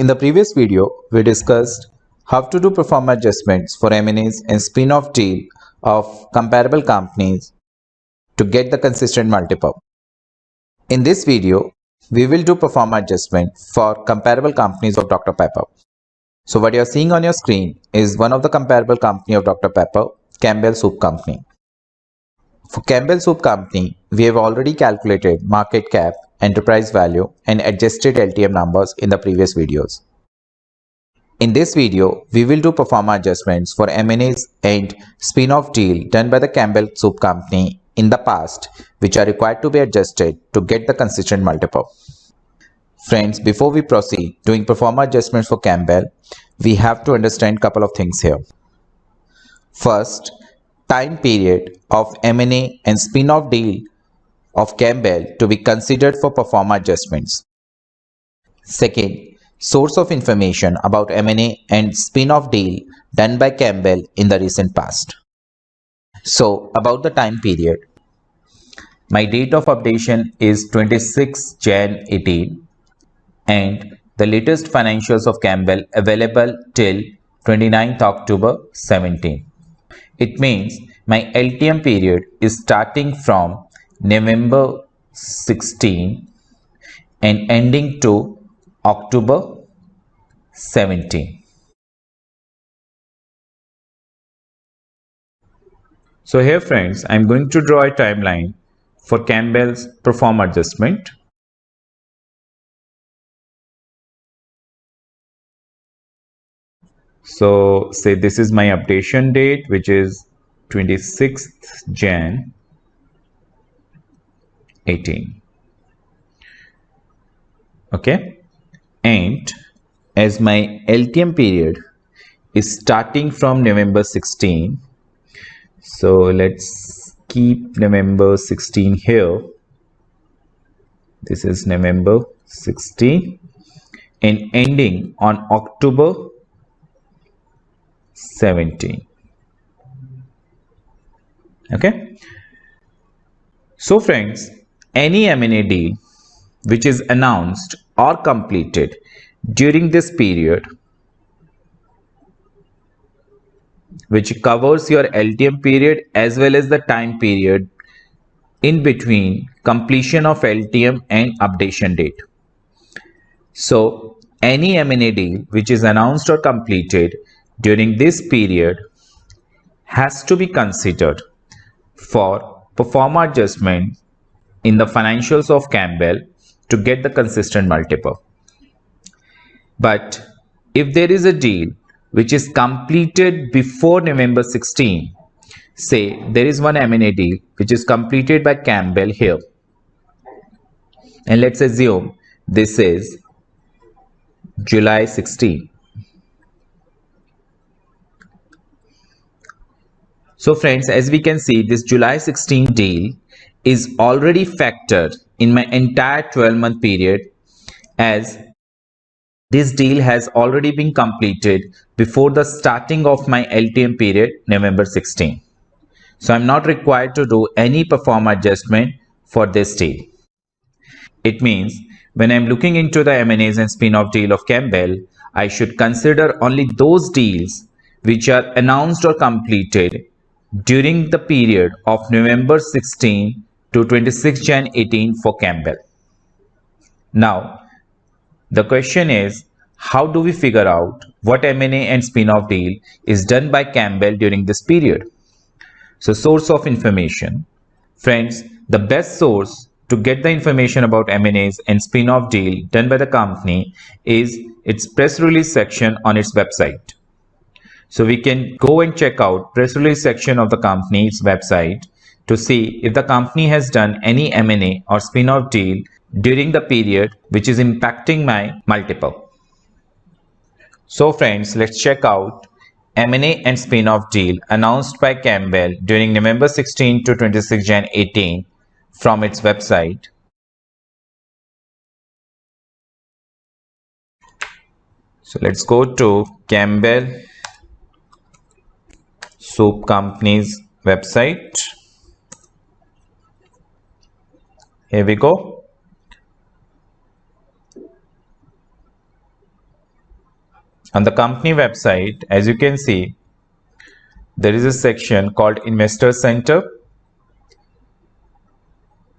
In the previous video, we discussed how to do pro forma adjustments for M&As and spin-off deal of comparable companies to get the consistent multiple. In this video, we will do pro forma adjustment for comparable companies of Dr. Pepper. So what you are seeing on your screen is one of the comparable company of Dr. Pepper, Campbell Soup Company. For Campbell Soup Company, we have already calculated market cap, enterprise value and adjusted LTM numbers in the previous videos. In this video, we will do pro forma adjustments for M&As and spin-off deal done by the Campbell Soup Company in the past, which are required to be adjusted to get the consistent multiple. Friends, before we proceed doing pro forma adjustments for Campbell, we have to understand a couple of things here. First, time period of M&A and spin-off deal of Campbell to be considered for pro forma adjustments. Second, source of information about M&A and spin-off deal done by Campbell in the recent past. So, about the time period. My date of updation is 26 Jan 18 and the latest financials of Campbell available till 29th October 17. It means my LTM period is starting from November 16 and ending to October 17. So here friends, I am going to draw a timeline for Campbell's pro forma adjustment. So say this is my updation date, which is 26th Jan 18. Okay, and as my LTM period is starting from November 16, so let's keep November 16 here. This is November 16 and ending on October 17. Okay, so friends, any M&A deal which is announced or completed during this period, which covers your LTM period as well as the time period in between completion of LTM and updation date. So any M&A deal which is announced or completed during this period has to be considered for pro forma adjustment in the financials of Campbell to get the consistent multiple. But if there is a deal which is completed before November 16, say there is one M&A deal which is completed by Campbell here, and let's assume this is July 16. So friends, as we can see, this July 16 deal is already factored in my entire 12-month period, as this deal has already been completed before the starting of my LTM period, November 16. So I'm not required to do any pro forma adjustment for this deal. It means when I'm looking into the M&As and spin-off deal of Campbell, I should consider only those deals which are announced or completed during the period of November 16 to 26 Jan 18 for Campbell. Now, the question is, how do we figure out what M&A and spin-off deal is done by Campbell during this period? So, source of information. Friends, the best source to get the information about M&As and spin-off deal done by the company is its press release section on its website. So we can go and check out press release section of the company's website to see if the company has done any M&A or spin-off deal during the period which is impacting my multiple. So friends, let's check out M&A and spin-off deal announced by Campbell during November 16 to 26 Jan 18 from its website. So let's go to Campbell Soup Company's website. Here we go. On the company website, as you can see, there is a section called Investor Center,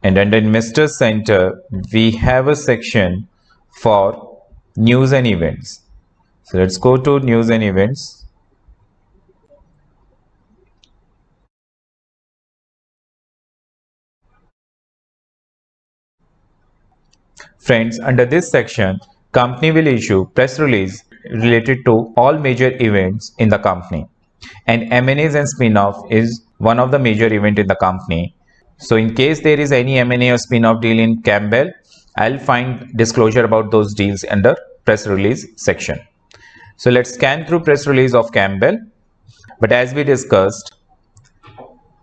and under Investor Center we have a section for news and events. So let's go to news and events. Friends, under this section, company will issue press release related to all major events in the company. And M&As and spin-off is one of the major event in the company. So in case there is any M&A or spin-off deal in Campbell, I'll find disclosure about those deals under press release section. So let's scan through press release of Campbell. But as we discussed,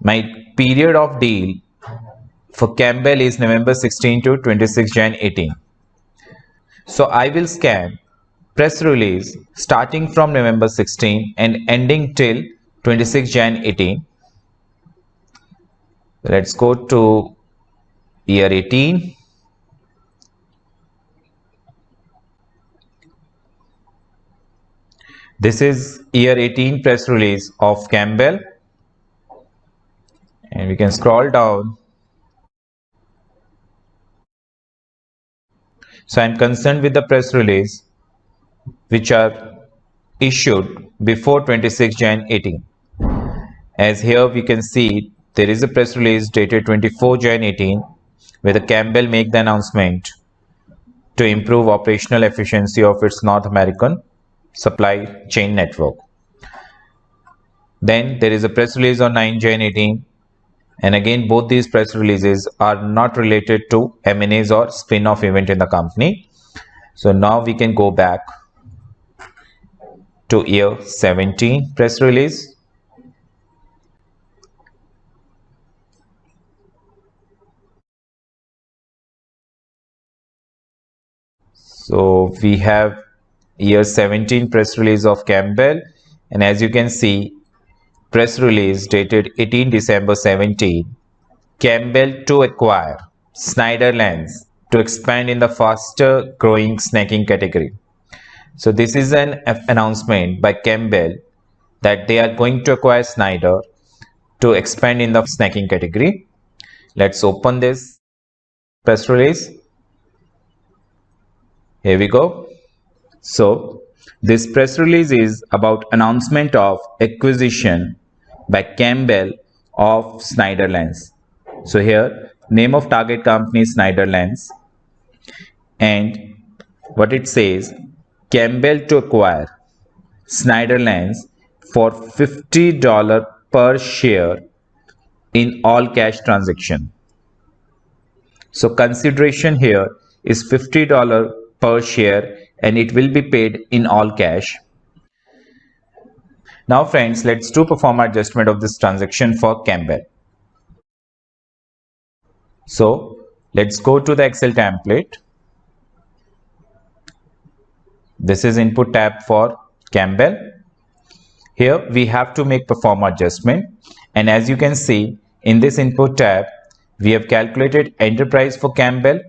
my period of deal for Campbell is November 16 to 26 Jan 18. So I will scan press release starting from November 16 and ending till 26 Jan 18. Let's go to year 18. This is year 18 press release of Campbell, and we can scroll down. So I'm concerned with the press release which are issued before 26 Jan 18. As here we can see there is a press release dated 24 Jan 18 where the Campbell make the announcement to improve operational efficiency of its North American supply chain network. Then there is a press release on 9 Jan 18, and again both these press releases are not related to M&As or spin-off event in the company. So now we can go back to year 17 press release. So we have year 17 press release of Campbell, and as you can see, press release dated 18 December 17, Campbell to acquire Snyderlands to expand in the faster growing snacking category. So this is an announcement by Campbell that they are going to acquire Snyder to expand in the snacking category. Let's open this press release. Here we go. So this press release is about announcement of acquisition by Campbell of Snyderlands. So here name of target company is Snyderlands, and what it says, Campbell to acquire Snyderlands for $50 per share in all cash transaction. So consideration here is $50 per share and it will be paid in all cash. Now friends, let's do pro forma adjustment of this transaction for Campbell. So let's go to the Excel template. This is input tab for Campbell. Here we have to make pro forma adjustment, and as you can see in this input tab we have calculated enterprise for Campbell,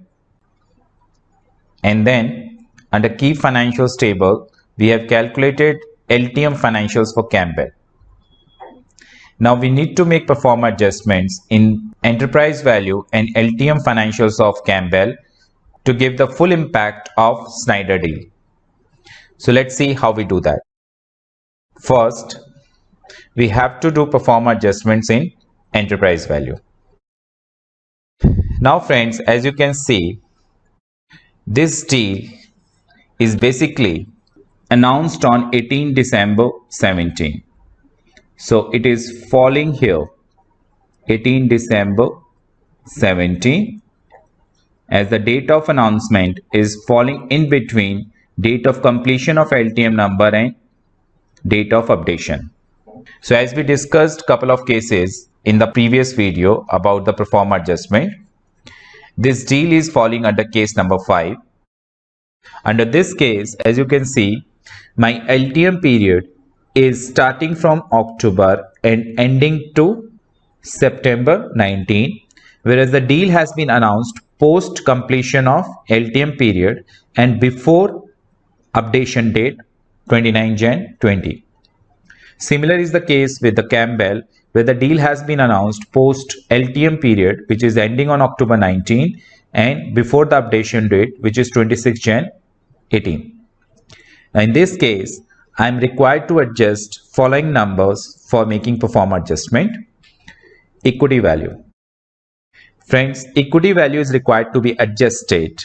and then under key financials table we have calculated LTM financials for Campbell. Now we need to make pro forma adjustments in enterprise value and LTM financials of Campbell to give the full impact of Snyder deal. So let's see how we do that. First, we have to do pro forma adjustments in enterprise value. Now friends, as you can see, this deal is basically announced on 18 December 17. So it is falling here 18 December 17 as the date of announcement is falling in between date of completion of LTM number and date of updation. So as we discussed couple of cases in the previous video about the pro forma adjustment, this deal is falling under case number 5. Under this case, as you can see, my LTM period is starting from October and ending to September 19, whereas the deal has been announced post completion of LTM period and before updation date 29 Jan 20. Similar is the case with the Campbell, where the deal has been announced post LTM period, which is ending on October 19, and before the updation date, which is 26 Jan 18. Now in this case, I am required to adjust following numbers for making pro forma adjustment. Equity value. Friends, equity value is required to be adjusted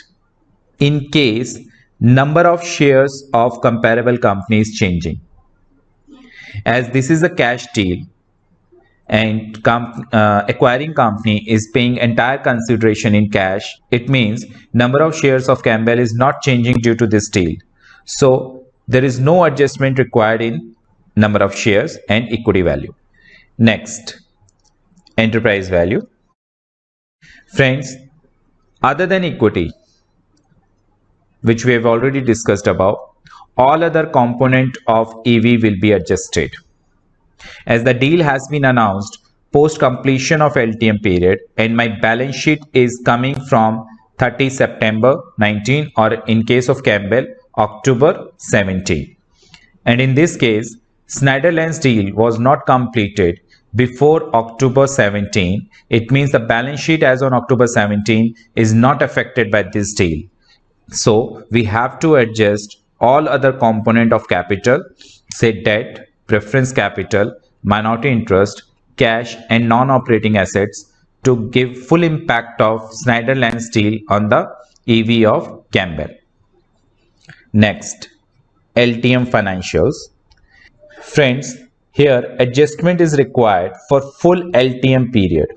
in case number of shares of comparable company is changing. As this is a cash deal and acquiring company is paying entire consideration in cash, it means number of shares of Campbell is not changing due to this deal. So there is no adjustment required in number of shares and equity value. Next, enterprise value. Friends, other than equity, which we have already discussed above, all other component of EV will be adjusted. As the deal has been announced post completion of LTM period and my balance sheet is coming from 30 September 19 or in case of Campbell October 17. And in this case, Schneiderland's deal was not completed before October 17. It means the balance sheet as on October 17 is not affected by this deal. So we have to adjust all other component of capital, say debt, preference capital, minority interest, cash and non-operating assets to give full impact of Schneiderland's deal on the EV of Campbell. Next, LTM financials. Friends, here adjustment is required for full LTM period,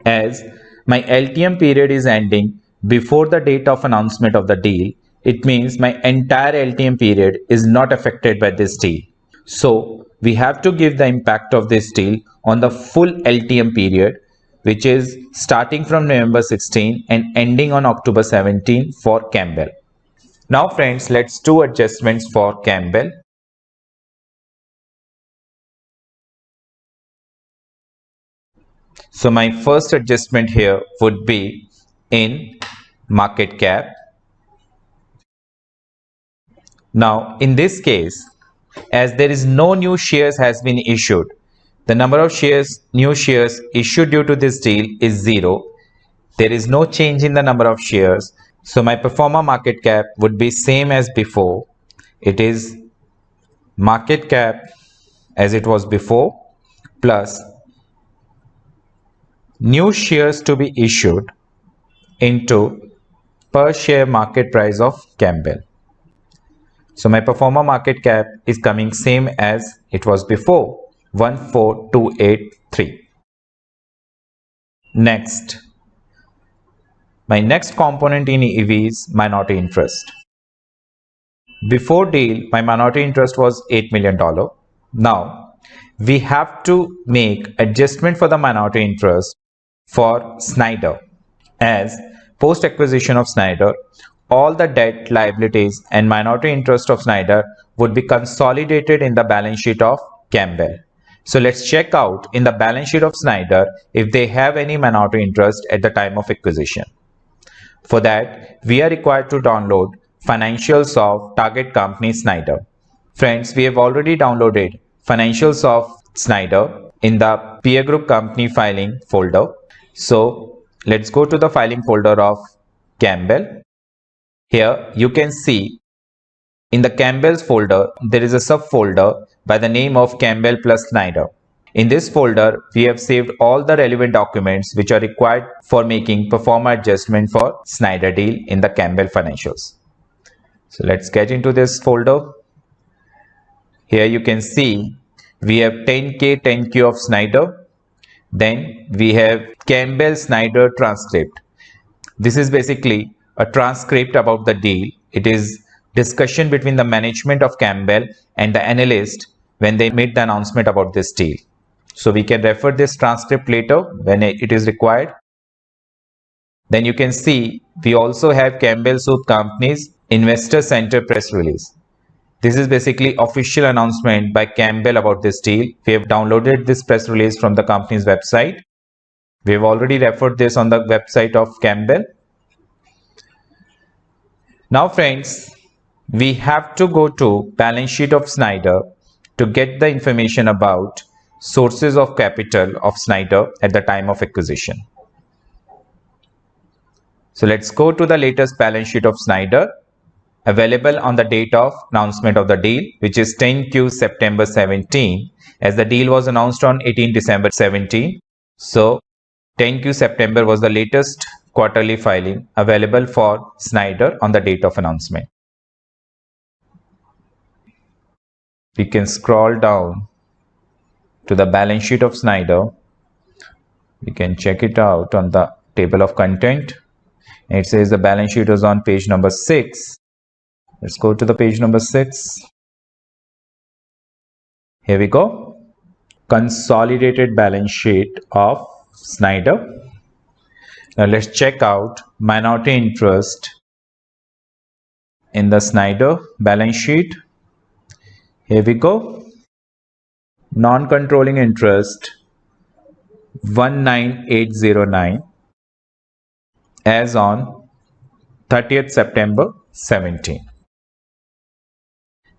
as my LTM period is ending before the date of announcement of the deal. It means my entire LTM period is not affected by this deal. So we have to give the impact of this deal on the full LTM period, which is starting from November 16 and ending on October 17 for Campbell. Now friends, let's do adjustments for Campbell. So my first adjustment here would be in market cap. Now in this case, as there is no new shares has been issued, the number of new shares issued due to this deal is 0. There is no change in the number of shares. So my pro forma market cap would be same as before. It is market cap as it was before plus new shares to be issued into per share market price of Campbell. So my pro forma market cap is coming same as it was before, 14283. Next, my next component in EV is minority interest. Before deal, my minority interest was $8 million. Now, we have to make adjustment for the minority interest for Schneider, as post acquisition of Schneider, all the debt, liabilities and minority interest of Schneider would be consolidated in the balance sheet of Campbell. So let's check out in the balance sheet of Schneider if they have any minority interest at the time of acquisition. For that, we are required to download financials of target company Schneider. Friends, we have already downloaded financials of Schneider in the peer group company filing folder. So let's go to the filing folder of Campbell. Here you can see in the Campbell's folder, there is a subfolder by the name of Campbell plus Schneider. In this folder, we have saved all the relevant documents which are required for making pro forma adjustment for Schneider deal in the Campbell financials. So let's get into this folder. Here you can see we have 10K, 10Q of Schneider. Then we have Campbell Schneider transcript. This is basically a transcript about the deal. It is discussion between the management of Campbell and the analyst when they made the announcement about this deal. So we can refer this transcript later when it is required. Then you can see we also have Campbell Soup Company's Investor Center press release. This is basically official announcement by Campbell about this deal. We have downloaded this press release from the company's website. We have already referred this on the website of Campbell. Now friends, We have to go to balance sheet of Schneider to get the information about sources of capital of Schneider at the time of acquisition. So let's go to the latest balance sheet of Schneider available on the date of announcement of the deal, which is 10Q September 17, as the deal was announced on 18 December 17. So 10Q September was the latest quarterly filing available for Schneider on the date of announcement. We can scroll down to the balance sheet of Schneider. We can check it out on the table of content. It says the balance sheet is on page number 6. Let's go to the page number 6. Here we go. Consolidated balance sheet of Schneider. Now let's check out minority interest in the Schneider balance sheet. Here we go. Non-controlling interest 19809 as on 30th September 17.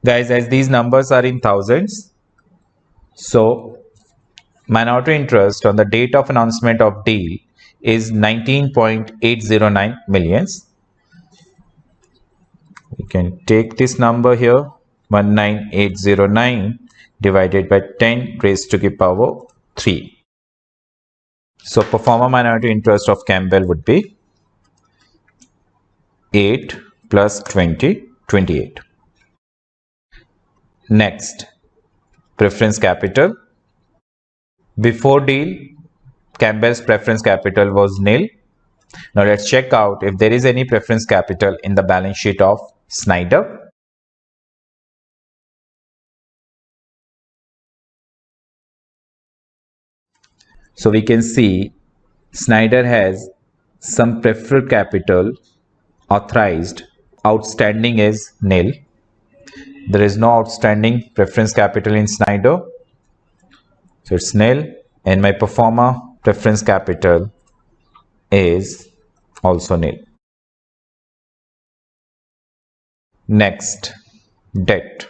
Guys, as these numbers are in thousands, so minority interest on the date of announcement of deal is 19.809 millions. We can take this number here, 19809 divided by 10 raised to the power 3. So pro forma minority interest of Campbell would be 8 plus 20, 28. Next, preference capital. Before deal, Campbell's preference capital was nil. Now let's check out if there is any preference capital in the balance sheet of Schneider. So we can see Schneider has some preferred capital authorized. Outstanding is nil. There is no outstanding preference capital in Schneider. So it's nil, and my pro forma preference capital is also nil. Next, debt.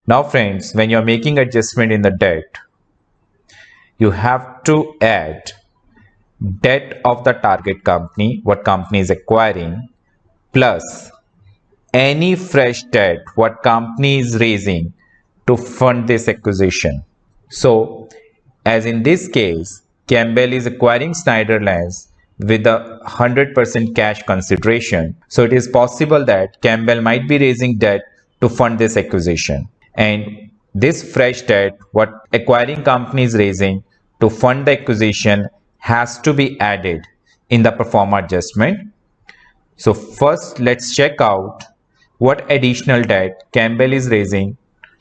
Now friends, when you're making adjustment in the debt, you have to add debt of the target company, what company is acquiring, plus any fresh debt what company is raising to fund this acquisition. So as in this case, Campbell is acquiring Schneiderlines with a 100% cash consideration. So it is possible that Campbell might be raising debt to fund this acquisition, and this fresh debt what acquiring company is raising to fund the acquisition has to be added in the pro forma adjustment. So first let's check out what additional debt Campbell is raising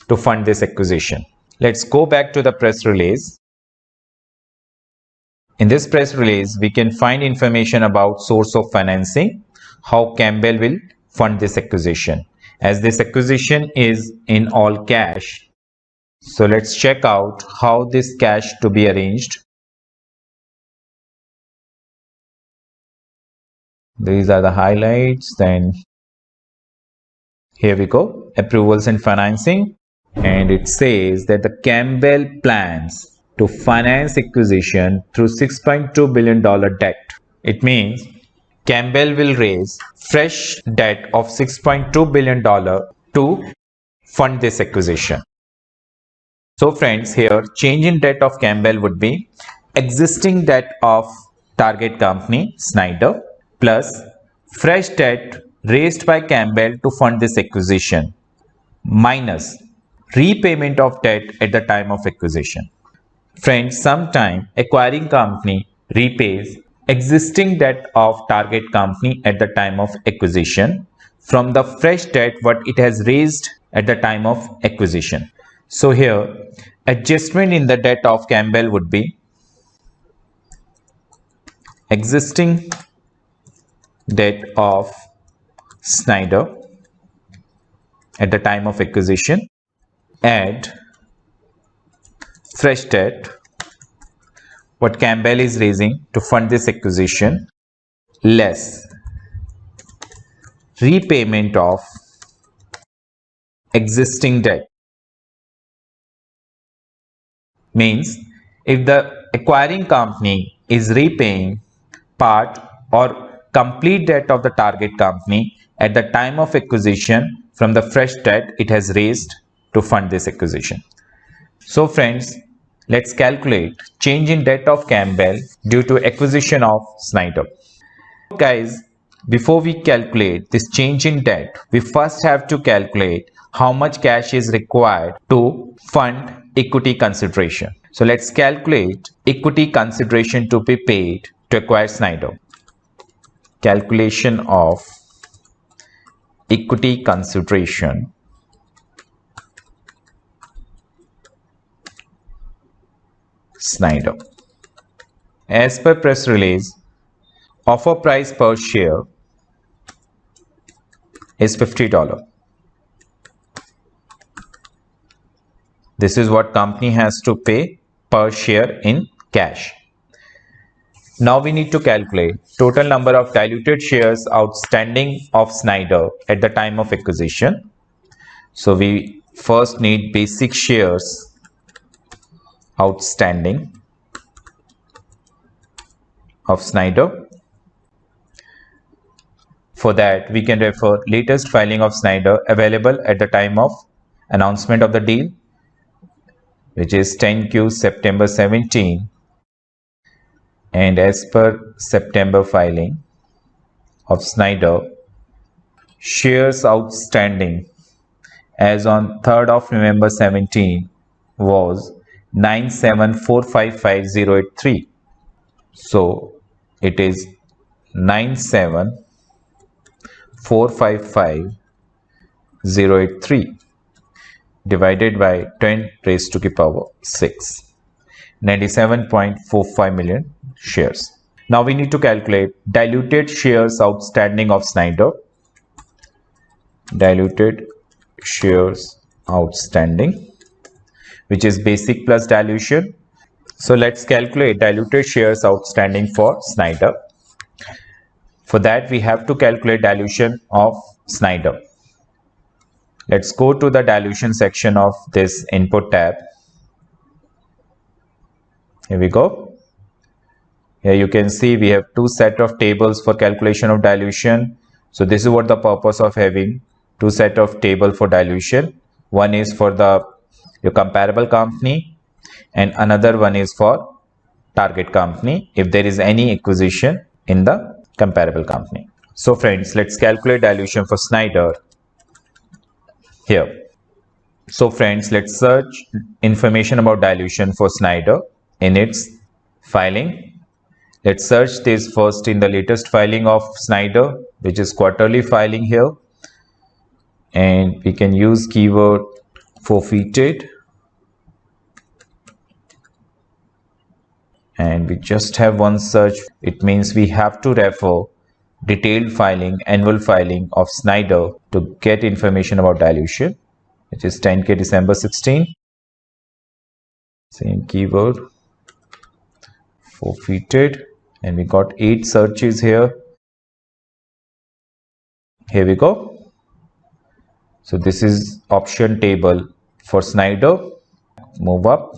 to fund this acquisition. Let's go back to the press release. In this press release, we can find information about source of financing, how Campbell will fund this acquisition. As this acquisition is in all cash, so let's check out how this cash to be arranged. These are the highlights. Then here we go, approvals and financing, and it says that the Campbell plans to finance acquisition through $6.2 billion debt. It means Campbell will raise fresh debt of $6.2 billion to fund this acquisition. So friends, here change in debt of Campbell would be existing debt of target company Schneider plus fresh debt raised by Campbell to fund this acquisition minus repayment of debt at the time of acquisition. Friends, sometime acquiring company repays existing debt of target company at the time of acquisition from the fresh debt what it has raised at the time of acquisition. So here adjustment in the debt of Campbell would be existing debt of Schneider at the time of acquisition, add fresh debt what Campbell is raising to fund this acquisition less repayment of existing debt. Means if the acquiring company is repaying part or complete debt of the target company at the time of acquisition from the fresh debt it has raised to fund this acquisition. So friends, let's calculate change in debt of Campbell due to acquisition of Snyder. Guys, before we calculate this change in debt, we first have to calculate how much cash is required to fund equity consideration. So let's calculate equity consideration to be paid to acquire Snyder. Calculation of equity consideration Snyder. As per press release, offer price per share is $50. This is what company has to pay per share in cash. Now we need to calculate total number of diluted shares outstanding of Snyder at the time of acquisition. So we first need basic shares outstanding of Snyder. For that, we can refer latest filing of Snyder available at the time of announcement of the deal, which is 10Q September 17. And as per September filing of Snyder, shares outstanding as on 3rd of November 17 was 97455,083. So it is 97455,083 divided by 10 raised to the power 6. 97.45 million shares. Now we need to calculate diluted shares outstanding of Snyder. Diluted shares outstanding, which is basic plus dilution. So let's calculate diluted shares outstanding for Snyder. For that, we have to calculate dilution of Snyder. Let's go to the dilution section of this input tab. Here we go. Here you can see we have two set of tables for calculation of dilution. So this is what the purpose of having two set of table for dilution. One is for your comparable company and another one is for target company if there is any acquisition in the comparable company. So friends, let's calculate dilution for Snyder here. So friends, let's search information about dilution for Snyder in its filing. Let's search this first in the latest filing of Snyder, which is quarterly filing here. And we can use keyword forfeited. And we just have one search. It means we have to refer detailed filing, annual filing of Snyder to get information about dilution, which is 10K December 16. Same keyword forfeited, and we got 8 searches here. Here we go. So this is option table for Snyder. Move up.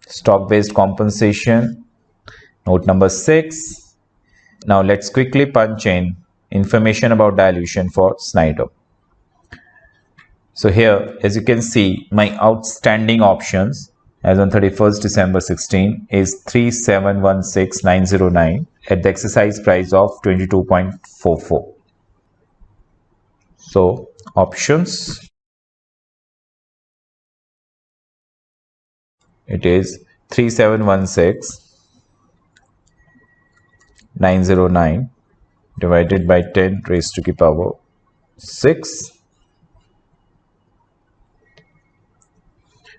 Stock based compensation, note number 6. Now let's quickly punch in information about dilution for Snyder. So here, as you can see, my outstanding options as on 31st December 16 is 3716909 at the exercise price of 22.44. So options, it is 3716909 divided by 10 raised to the power 6.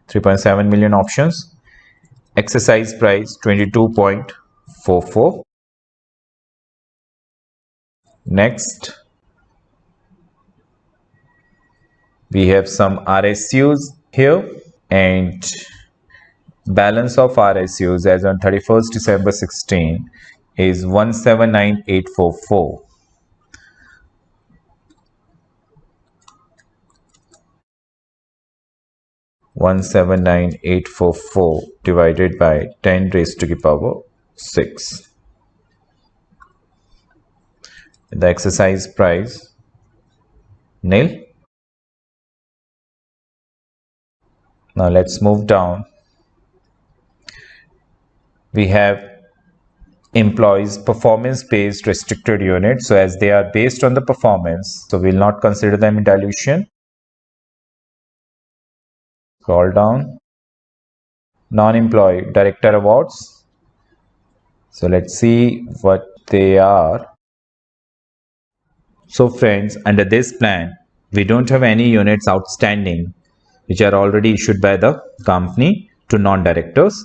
3.7 million options. Exercise price 22.44. Next, we have some RSUs here, and balance of RSUs as on 31st December 16 is 179,844. 179,844 divided by 10 raised to the power 6. The exercise price nil. Now let's move down. We have employees performance based restricted units. So as they are based on the performance, so we'll not consider them in dilution. Scroll down. Non-employee director awards. So let's see what they are. So friends, under this plan, we don't have any units outstanding which are already issued by the company to non-directors.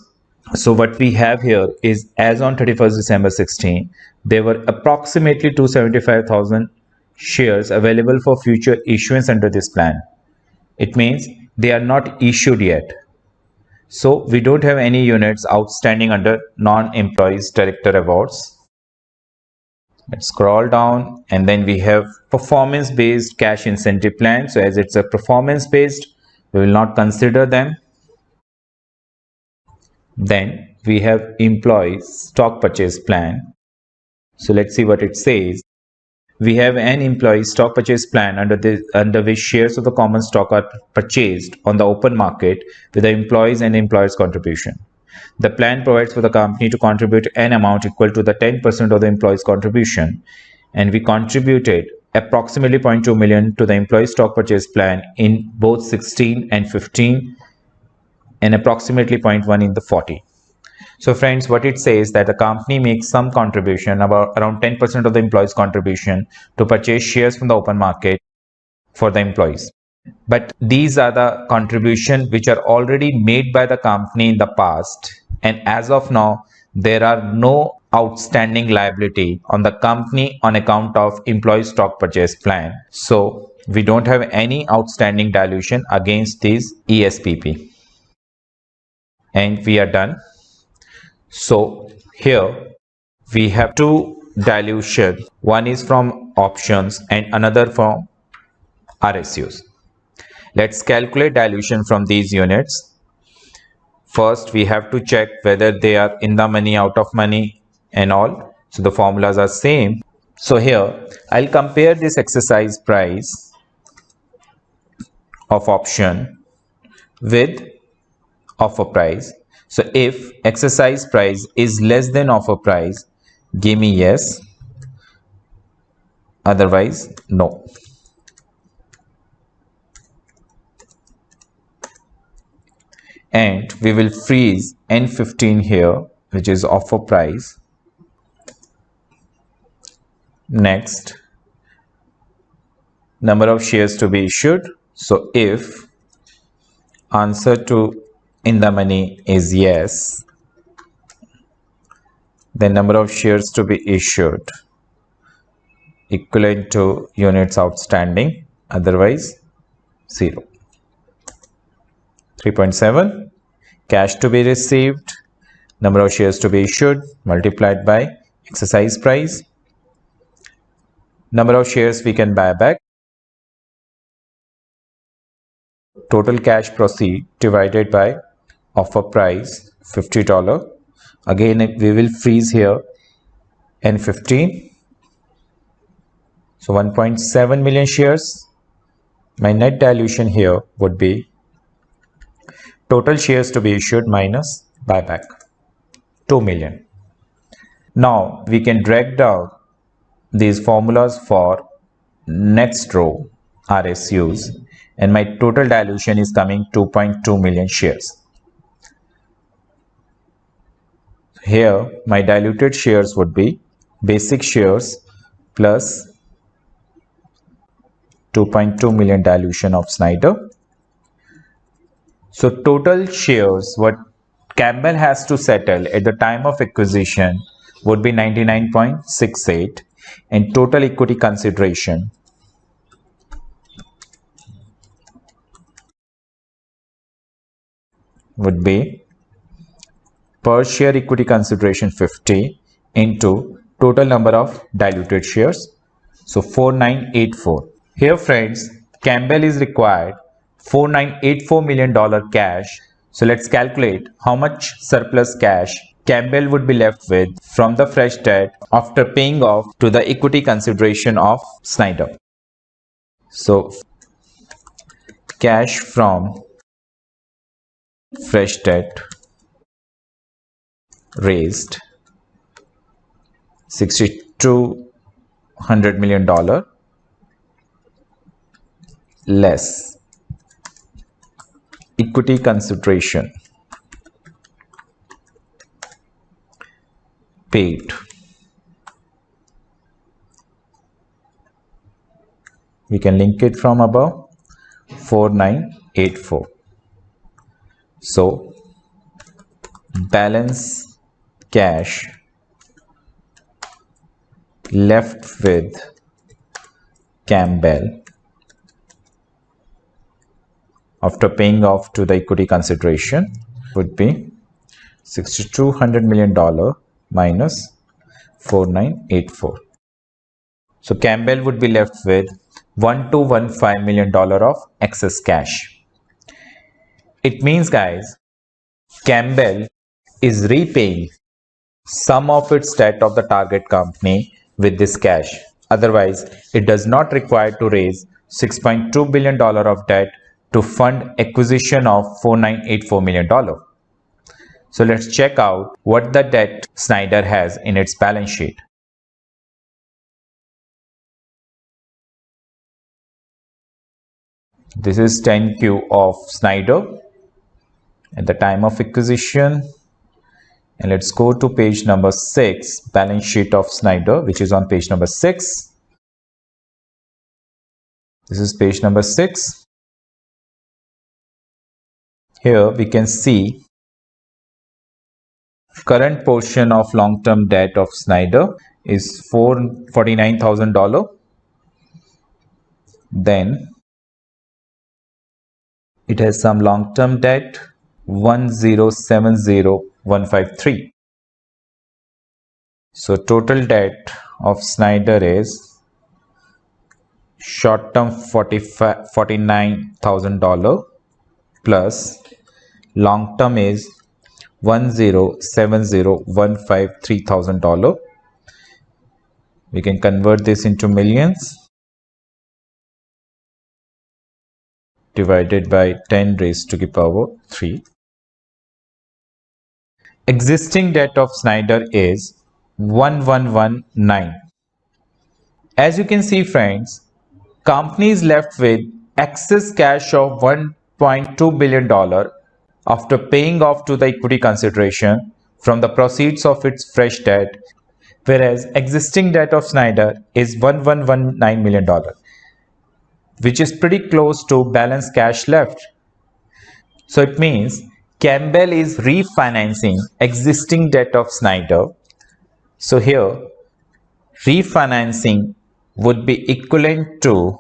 So what we have here is, as on 31st December 16, there were approximately 275,000 shares available for future issuance under this plan. It means they are not issued yet. So we don't have any units outstanding under non-employees director awards. Let's scroll down, and then we have performance based cash incentive plan. So as it's a performance based, we will not consider them. Then we have employees stock purchase plan. So let's see what it says. We have an employee stock purchase plan under which shares of the common stock are purchased on the open market with the employees and employers' contribution. The plan provides for the company to contribute an amount equal to the 10% of the employee's contribution, and we contributed approximately 0.2 million to the employee stock purchase plan in both 16 and 15, and approximately 0.1 in the 40. So friends, what it says that the company makes some contribution, about around 10% of the employees' contribution, to purchase shares from the open market for the employees. But these are the contributions which are already made by the company in the past, and as of now there are no outstanding liability on the company on account of employee stock purchase plan. So we don't have any outstanding dilution against this ESPP, and we are done. So here we have two dilution. One is from options and another from RSUs. Let's calculate dilution from these units. First, we have to check whether they are in the money, out of money and all. So the formulas are same. So here I'll compare this exercise price of option with offer price. So if exercise price is less than offer price, give me yes, otherwise no. And we will freeze N15 here, which is offer price. Next, number of shares to be issued. So if answer to in the money is yes, then number of shares to be issued equivalent to units outstanding, otherwise 0. 3.7, cash to be received, number of shares to be issued multiplied by exercise price, number of shares we can buy back, total cash proceed divided by offer price $50. Again we will freeze here N15. So 1.7 million shares. My net dilution here would be total shares to be issued minus buyback, 2 million. Now we can drag down these formulas for next row, RSUs, and my total dilution is coming 2.2 million shares. Here my diluted shares would be basic shares plus 2.2 million dilution of Schneider. So total shares what Campbell has to settle at the time of acquisition would be 99.68, and total equity consideration would be per share equity consideration 50 into total number of diluted shares, so 4984. Here friends, Campbell is required $4984 million cash. So let's calculate how much surplus cash Campbell would be left with from the fresh debt after paying off to the equity consideration of Snyder. So cash from fresh debt raised $6,200 million less equity consideration paid. We can link it from above, 4984. So balance cash left with Campbell after paying off to the equity consideration would be $6,200 million minus 4984. So Campbell would be left with $1,215 million of excess cash. It means, guys, Campbell is repaying some of its debt of the target company with this cash. Otherwise, it does not require to raise $6.2 billion of debt to fund acquisition of $4984 million. So let's check out what the debt Snyder has in its balance sheet. This is 10Q of Snyder at the time of acquisition. And let's go to page number 6, balance sheet of Snyder, which is on page number 6. This is page number 6. Here we can see current portion of long-term debt of Snyder is $49,000. Then it has some long-term debt, 1070153. So total debt of Snyder is short-term $49,000 plus long-term is 1070153,000. We can convert this into millions. Divided by 10 raised to the power 3. Existing debt of Snyder is 1119. As you can see, friends, company is left with excess cash of $1.2 billion after paying off to the equity consideration from the proceeds of its fresh debt, whereas existing debt of Snyder is $1119 million. Which is pretty close to balance cash left. So it means Campbell is refinancing existing debt of Snyder. So here refinancing would be equivalent to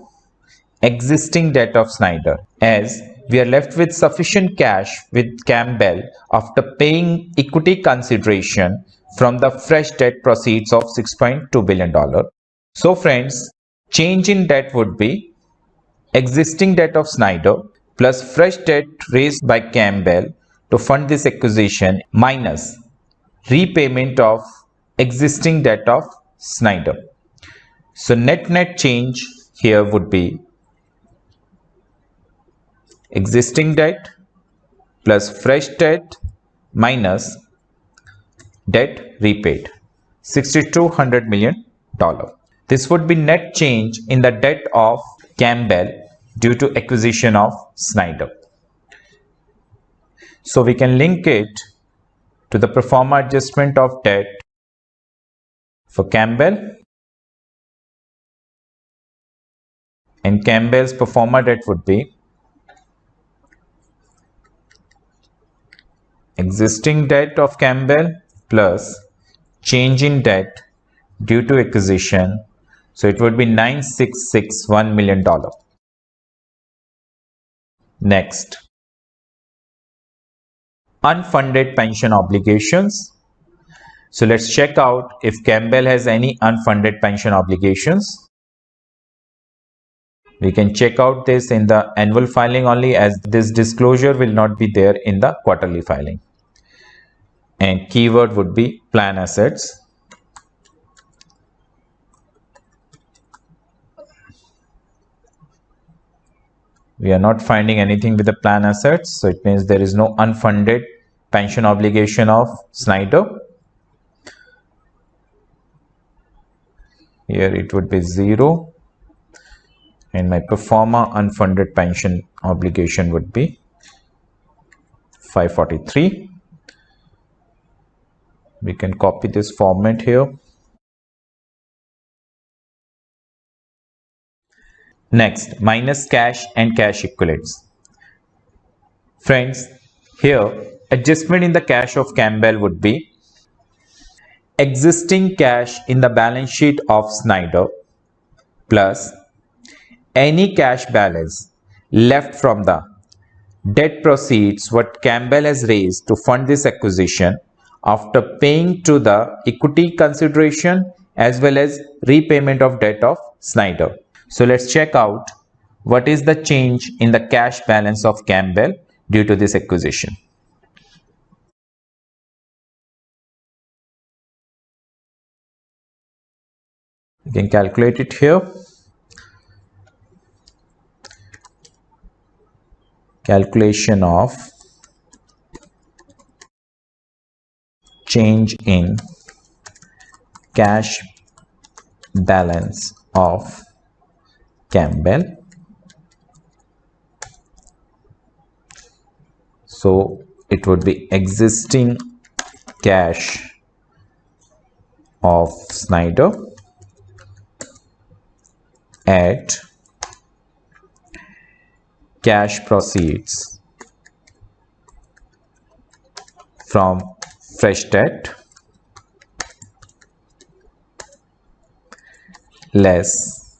existing debt of Snyder, as we are left with sufficient cash with Campbell after paying equity consideration from the fresh debt proceeds of $6.2 billion. So friends, change in debt would be existing debt of Snyder plus fresh debt raised by Campbell to fund this acquisition minus repayment of existing debt of Snyder. So net change here would be existing debt plus fresh debt minus debt repaid, $6,200 million. This would be net change in the debt of Campbell due to acquisition of Snyder. So we can link it to the pro forma adjustment of debt for Campbell, and Campbell's pro forma debt would be existing debt of Campbell plus change in debt due to acquisition. So it would be $9,661 million. Next, unfunded pension obligations. So let's check out if Campbell has any unfunded pension obligations. We can check out this in the annual filing only, as this disclosure will not be there in the quarterly filing. And keyword would be plan assets. We are not finding anything with the plan assets, so it means there is no unfunded pension obligation of Schneider. Here it would be 0, and my pro forma unfunded pension obligation would be 543. We can copy this format here. Next, minus cash and cash equivalents. Friends, here adjustment in the cash of Campbell would be existing cash in the balance sheet of Schneider plus any cash balance left from the debt proceeds what Campbell has raised to fund this acquisition after paying to the equity consideration as well as repayment of debt of Schneider. So let's check out what is the change in the cash balance of Campbell due to this acquisition. You can calculate it here. Calculation of change in cash balance of Campbell. So it would be existing cash of Schneider at cash proceeds from fresh debt less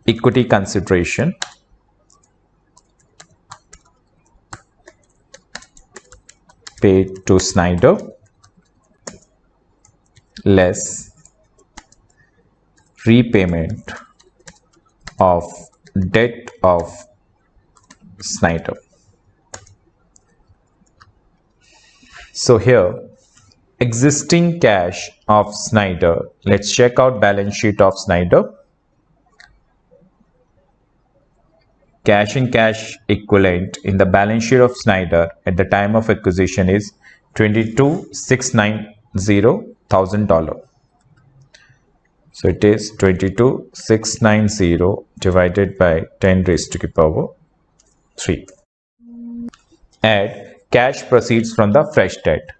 equity consideration paid to Schneider less repayment of debt of Schneider. So here existing cash of Schneider, let's check out balance sheet of Schneider. Cash and cash equivalent in the balance sheet of Schneider at the time of acquisition is $22,690,000. So it is 22,690 divided by 10 raised to the power 3. Add cash proceeds from the fresh debt.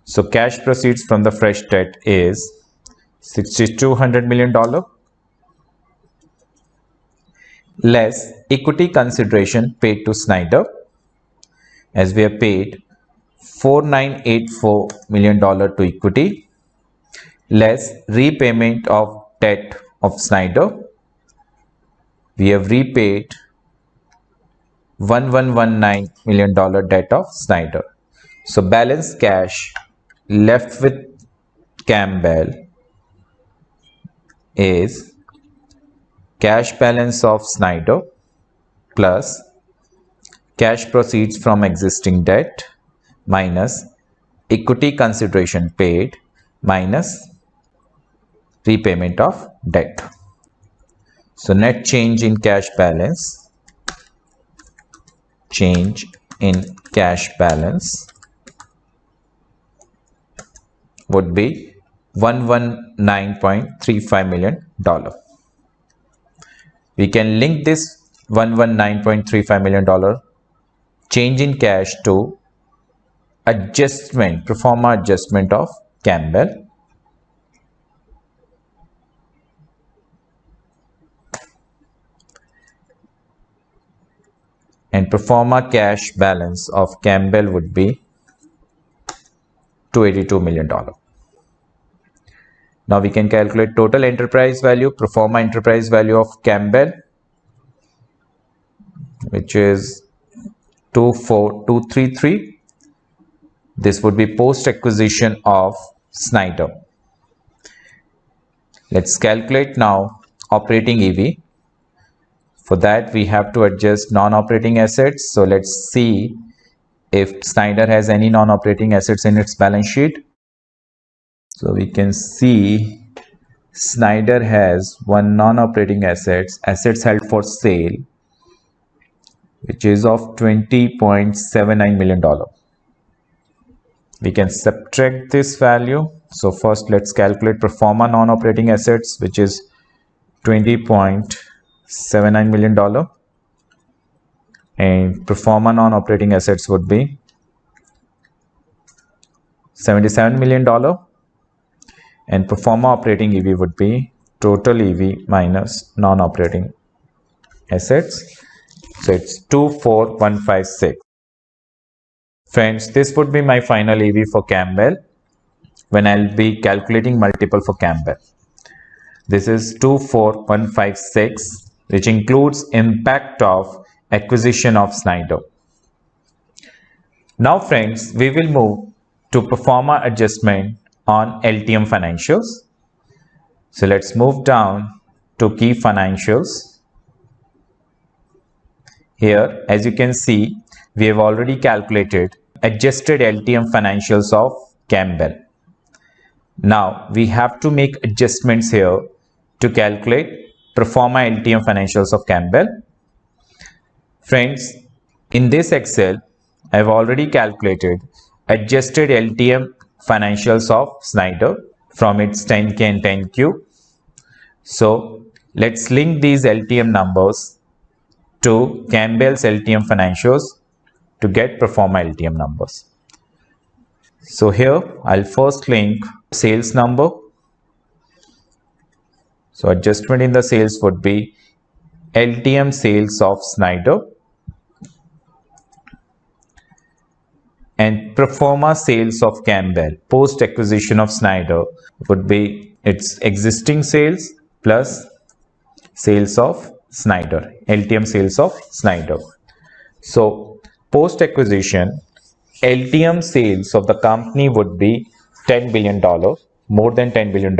So cash proceeds from the fresh debt is $6,200 million less equity consideration paid to Schneider, as we have paid $4,984 million to equity, less repayment of debt of Schneider. We have repaid $1,119 million debt of Schneider. So balance cash left with Campbell is cash balance of Schneider plus cash proceeds from existing debt minus equity consideration paid minus repayment of debt. So net change in cash balance, change in cash balance would be $119.35 million. We can link this $119.35 million change in cash to adjustment, pro forma adjustment of Campbell. And pro forma cash balance of Campbell would be $282 million. Now we can calculate total enterprise value, pro forma enterprise value of Campbell, which is 24233. This would be post acquisition of Schneider. Let's calculate now operating EV. For that, we have to adjust non-operating assets. So let's see if Schneider has any non-operating assets in its balance sheet. So we can see Schneider has one non-operating assets held for sale, which is of $20.79 million. We can subtract this value. So first let's calculate pro forma non-operating assets, which is $20.79 million, and pro forma non-operating assets would be $77 million, and pro forma operating EV would be total EV minus non-operating assets. So it's 24156. Friends, this would be my final EV for Campbell when I'll be calculating multiple for Campbell. This is 24156, which includes impact of acquisition of Schneider. Now friends, we will move to pro forma adjustment on LTM financials. So let's move down to key financials. Here, as you can see, we have already calculated adjusted LTM financials of Campbell. Now we have to make adjustments here to calculate pro forma LTM financials of Campbell. Friends, in this Excel, I have already calculated adjusted LTM financials of Schneider from its 10K and 10Q. So let's link these LTM numbers to Campbell's LTM financials to get pro forma LTM numbers. So here I'll first link sales number. So adjustment in the sales would be LTM sales of Schneider, and pro forma sales of Campbell post acquisition of Schneider would be its existing sales plus sales of Schneider, LTM sales of Schneider. So post acquisition LTM sales of the company would be $10 billion, more than $10 billion.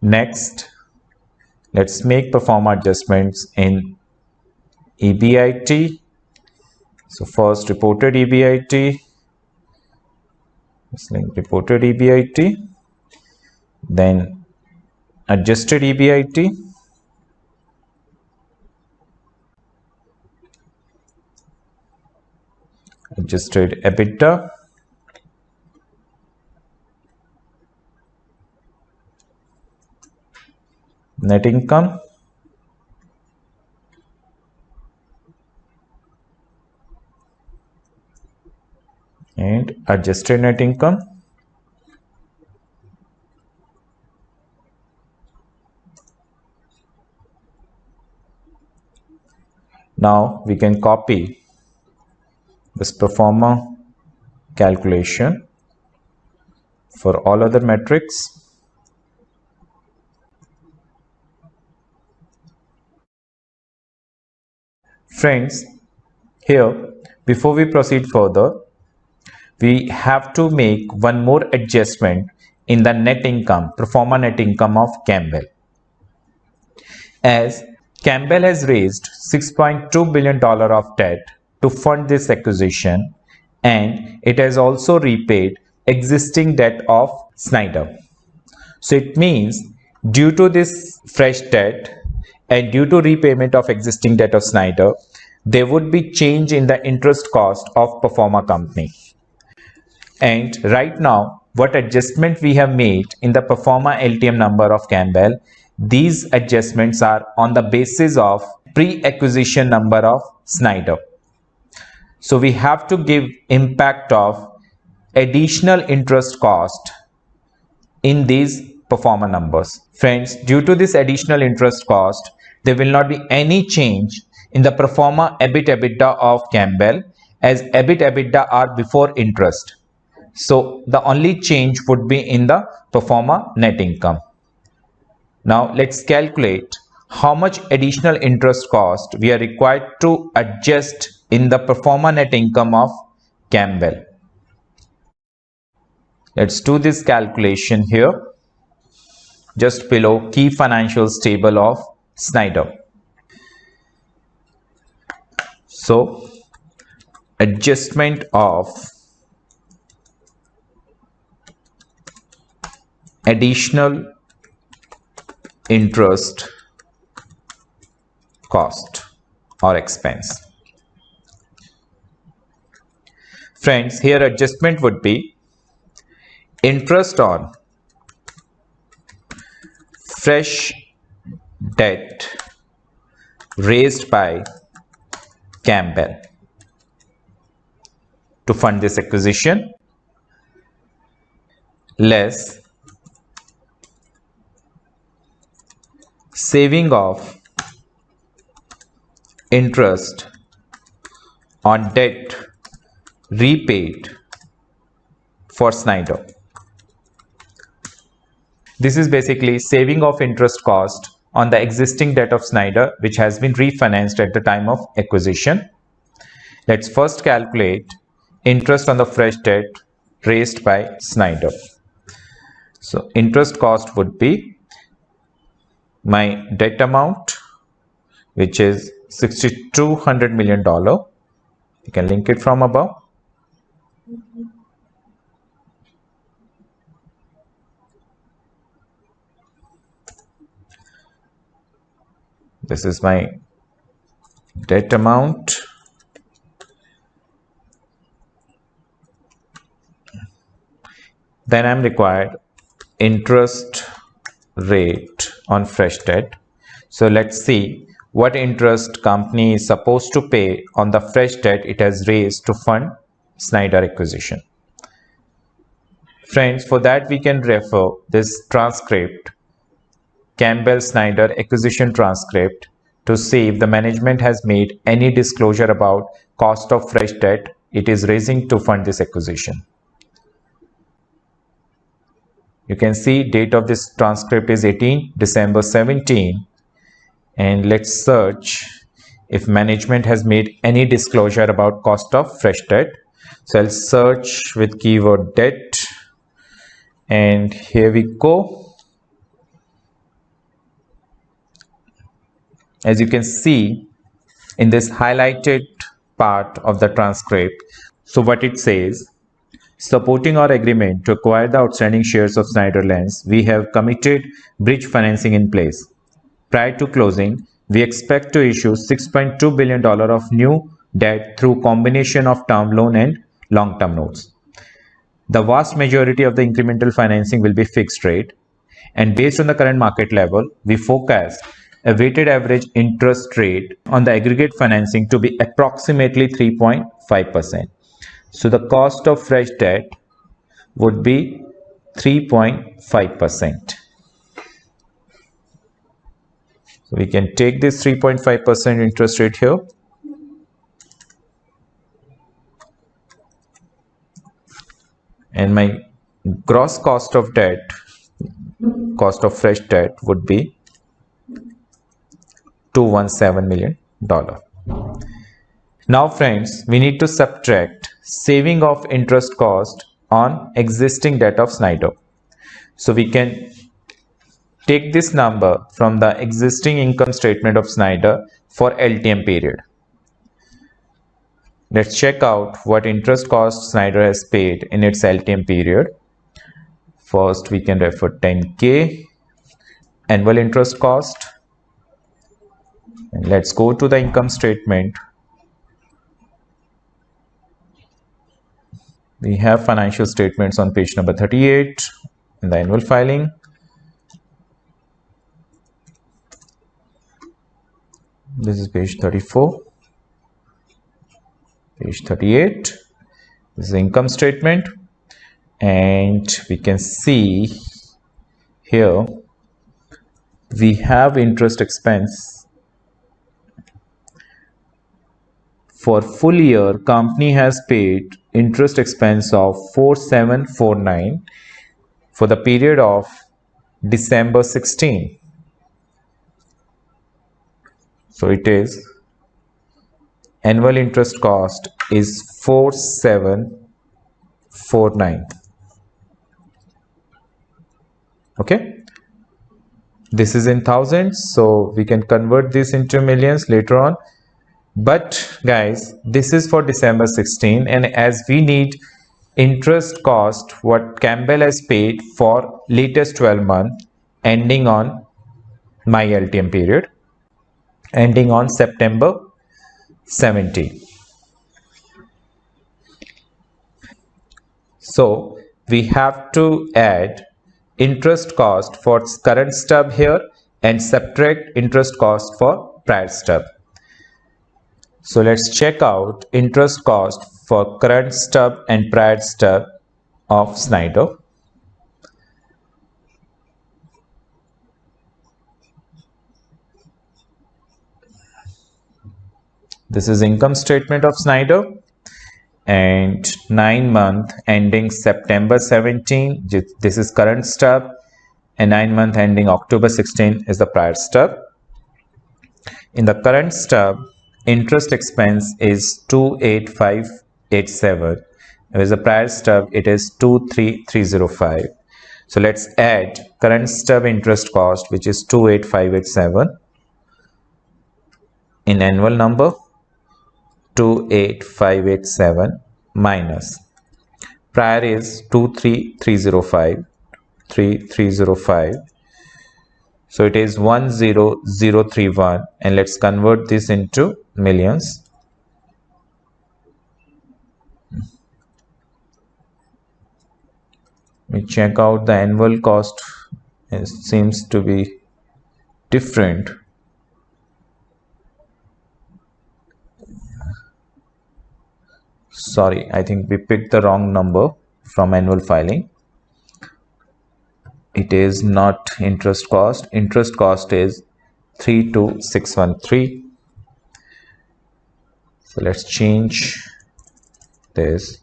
Next, let's make pro forma adjustments in EBIT. So first reported EBIT, let's link reported EBIT, then adjusted EBIT, adjusted EBITDA, net income, and adjusted net income. Now we can copy this pro forma calculation for all other metrics. Friends, here before we proceed further, we have to make one more adjustment in the net income, pro forma net income of Campbell. As Campbell has raised $6.2 billion of debt to fund this acquisition, and it has also repaid existing debt of Schneider. So it means due to this fresh debt and due to repayment of existing debt of Schneider, there would be change in the interest cost of pro forma company. And right now, what adjustment we have made in the pro forma LTM number of Campbell, these adjustments are on the basis of pre-acquisition number of Schneider. So we have to give impact of additional interest cost in these pro forma numbers. Friends, due to this additional interest cost, there will not be any change in the pro forma EBIT EBITDA of Campbell, as EBIT EBITDA are before interest. So the only change would be in the pro forma net income. Now let's calculate how much additional interest cost we are required to adjust in the pro forma net income of Campbell. Let's do this calculation here, just below key financials table of Schneider. So, adjustment of additional interest cost or expense. Friends, here adjustment would be interest on fresh debt raised by Campbell to fund this acquisition, less saving of interest on debt repaid for Schneider. This is basically saving of interest cost on the existing debt of Schneider, which has been refinanced at the time of acquisition. Let's first calculate interest on the fresh debt raised by Schneider. So interest cost would be my debt amount, which is $6,200 million. You can link it from above. This is my debt amount. Then I'm required interest rate on fresh debt. So let's see what interest company is supposed to pay on the fresh debt it has raised to fund Schneider acquisition. Friends, for that we can refer this transcript, Campbell Schneider acquisition transcript, to see if the management has made any disclosure about cost of fresh debt it is raising to fund this acquisition. You can see date of this transcript is 18 December 17, and let's search if management has made any disclosure about cost of fresh debt. So I'll search with keyword debt, and here we go. As you can see in this highlighted part of the transcript, so what it says: supporting our agreement to acquire the outstanding shares of Schneiderlines, we have committed bridge financing in place. Prior to closing, we expect to issue $6.2 billion of new debt through combination of term loan and long-term notes. The vast majority of the incremental financing will be fixed rate, and based on the current market level, we forecast a weighted average interest rate on the aggregate financing to be approximately 3.5%. So the cost of fresh debt would be 3.5%. So we can take this 3.5% interest rate here. And my gross cost of debt, cost of fresh debt, would be $217 million. Now friends, we need to subtract saving of interest cost on existing debt of Schneider. So we can take this number from the existing income statement of Schneider for LTM period. Let's check out what interest cost Schneider has paid in its LTM period. First, we can refer 10K annual interest cost. And let's go to the income statement. We have financial statements on page number 38 in the annual filing. This is page 34. Page 38. This is the income statement. And we can see here we have interest expense. For full year, company has paid interest expense of 4749 for the period of December 16. So it is annual interest cost is 4749. Okay, this is in thousands, so we can convert this into millions later on. But guys, this is for December 16, and as we need interest cost what Campbell has paid for latest 12 months ending on my LTM period ending on September 17. So we have to add interest cost for current stub here and subtract interest cost for prior stub. So let's check out interest cost for current stub and prior stub of Snyder. This is income statement of Snyder, and 9-month ending September 17. This is current stub, and 9-month ending October 16 is the prior stub. In the current stub, interest expense is 28587, whereas the prior stub it is 23305. So let's add current stub interest cost, which is 28587, in annual number 28587 minus prior is 23305, so it is 10031, and let's convert this into millions. We check out the annual cost. It seems to be different. Sorry, I think we picked the wrong number from annual filing. It is not interest cost. Interest cost is 32613. So let's change this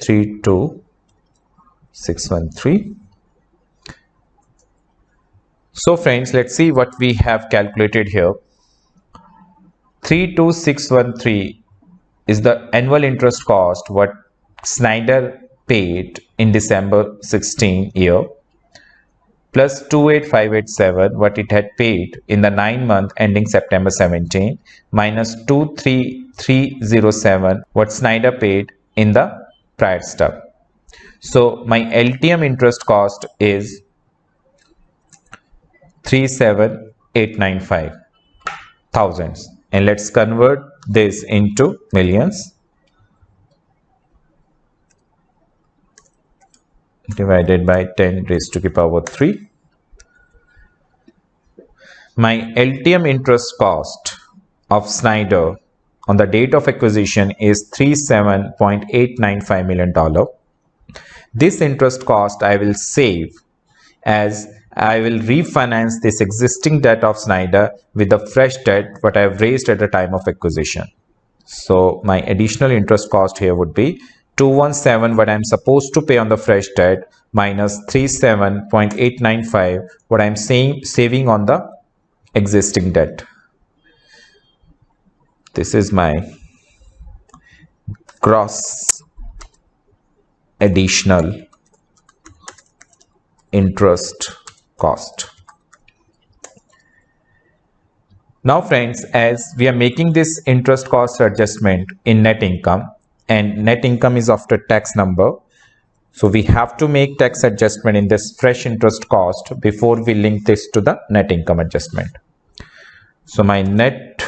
32613. So friends, let's see what we have calculated here. 32613 is the annual interest cost what Snyder paid in December 16 year, plus 28587 what it had paid in the 9-month ending September 17, minus 23307 what Snyder paid in the prior stub. So my LTM interest cost is 37895 thousands, and let's convert this into millions. Divided by 10 raised to the power 3. My LTM interest cost of Snyder on the date of acquisition is $37.895 million. This interest cost I will save, as I will refinance this existing debt of Snyder with the fresh debt what I have raised at the time of acquisition. So my additional interest cost here would be 217 what I'm supposed to pay on the fresh debt minus 37.895 what I'm saving on the existing debt. This is my gross additional interest cost. Now friends, as we are making this interest cost adjustment in net income, and net income is after tax number, so we have to make tax adjustment in this fresh interest cost before we link this to the net income adjustment. So my net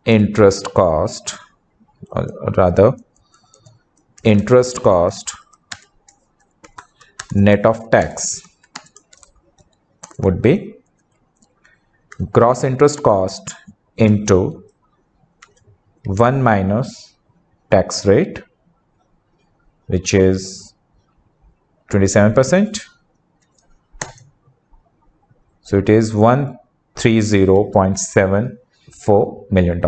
interest cost, or rather interest cost net of tax, would be gross interest cost into 1 minus tax rate, which is 27%. So it is $130.74 million.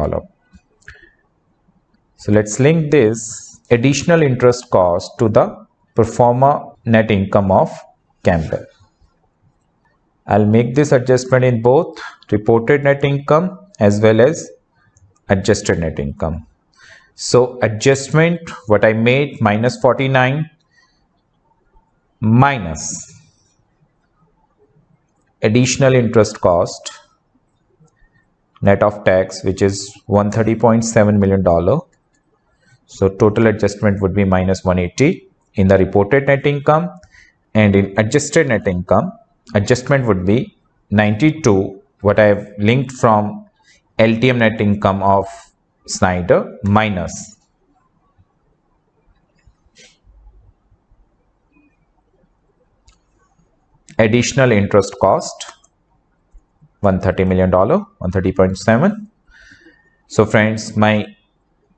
So let's link this additional interest cost to the pro forma net income of Campbell. I'll make this adjustment in both reported net income as well as adjusted net income. So adjustment what I made minus 49 minus additional interest cost net of tax, which is $130.7 million. So total adjustment would be minus 180 in the reported net income, and in adjusted net income, adjustment would be 92, what I have linked from LTM net income of Schneider, minus additional interest cost $130 million, 130.7. So friends, my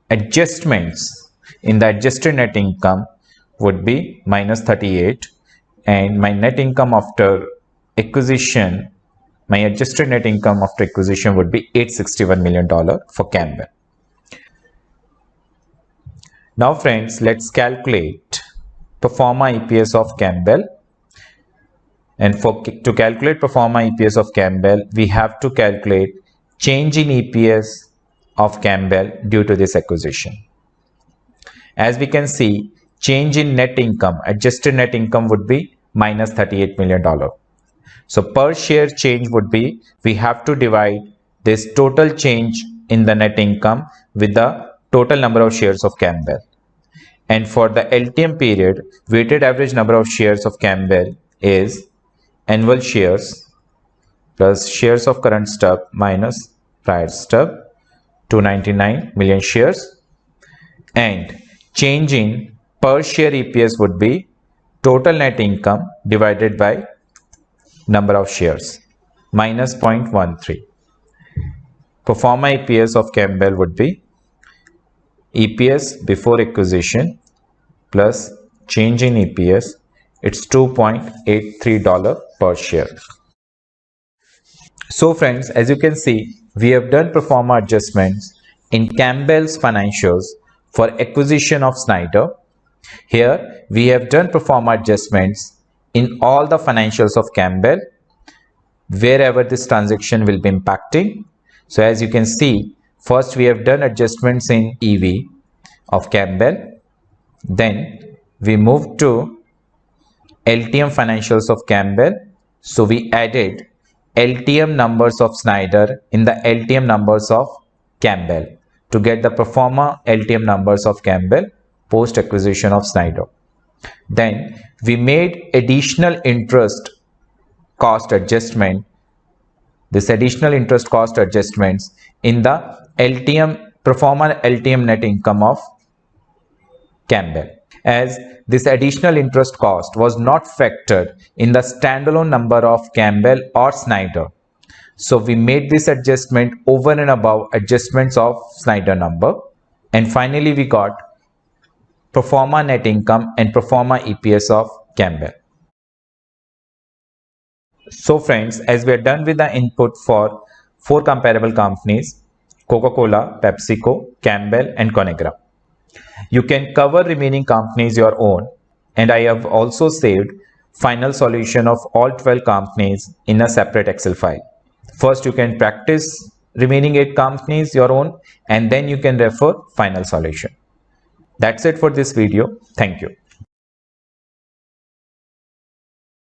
adjustments in the adjusted net income would be minus 38, and my net income after acquisition, my adjusted net income after acquisition would be $861 million for Campbell. Now friends, let's calculate pro forma EPS of Campbell. And to calculate pro forma EPS of Campbell, we have to calculate change in EPS of Campbell due to this acquisition. As we can see, change in net income, adjusted net income would be minus $38 million. So per share change would be, we have to divide this total change in the net income with the total number of shares of Campbell. And for the LTM period, weighted average number of shares of Campbell is annual shares plus shares of current stock minus prior stock, 299 million shares, and change in per share EPS would be total net income divided by number of shares, minus 0.13. Pro forma EPS of Campbell would be EPS before acquisition plus change in EPS, it's $2.83 per share. So friends, as you can see, we have done pro forma adjustments in Campbell's financials for acquisition of Schneider. Here we have done pro forma adjustments in all the financials of Campbell wherever this transaction will be impacting. So as you can see, first we have done adjustments in EV of Campbell, then we moved to LTM financials of Campbell. So we added LTM numbers of Schneider in the LTM numbers of Campbell to get the pro forma LTM numbers of Campbell post acquisition of Schneider. Then we made additional interest cost adjustment, this additional interest cost adjustments in the LTM pro forma LTM net income of Campbell, as this additional interest cost was not factored in the standalone number of Campbell or Schneider. So we made this adjustment over and above adjustments of Schneider number, and finally we got pro forma net income and pro forma EPS of Campbell. So friends, as we are done with the input for 4 comparable companies, Coca-Cola, PepsiCo, Campbell and Conagra, you can cover remaining companies your own, and I have also saved final solution of all 12 companies in a separate Excel file. First you can practice remaining 8 companies your own, and then you can refer final solution. That's it for this video. Thank you.